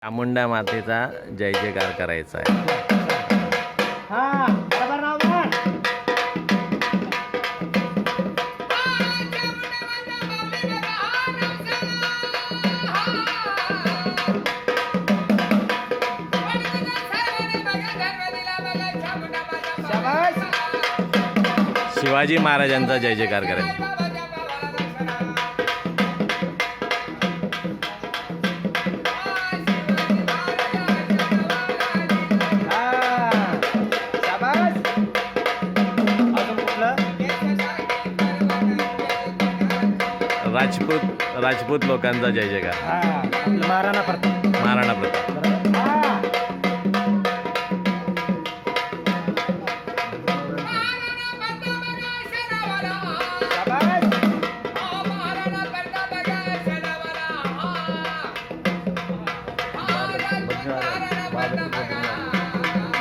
चामुंडा मातेचा जय जयकार करायचा आहे. शिवाजी महाराजांचा जय जयकार करायचा. राजपूत लोकांचा जय जयकार. महाराणा प्रताप.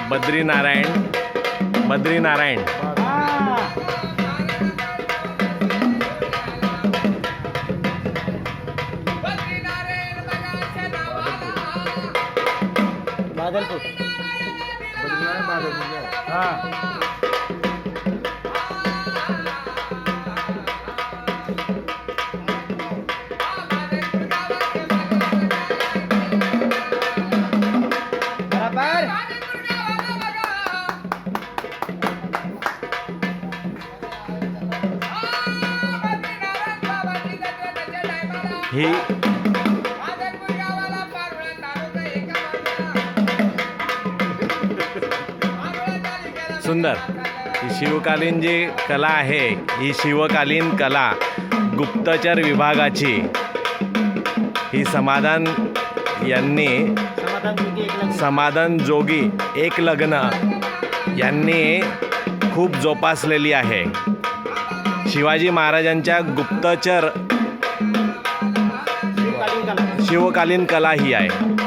बद्रीनारायण. बादलपूर. ही सुंदर ही शिवकालीन जी कला आहे, ही शिवकालीन कला गुप्तचर विभागाची ही समाधान यांनी समाधान जोगी एक लग्न यांनी खूप जोपासलेली आहे. शिवाजी महाराजांच्या गुप्तचर शिवकालीन कला ही आहे.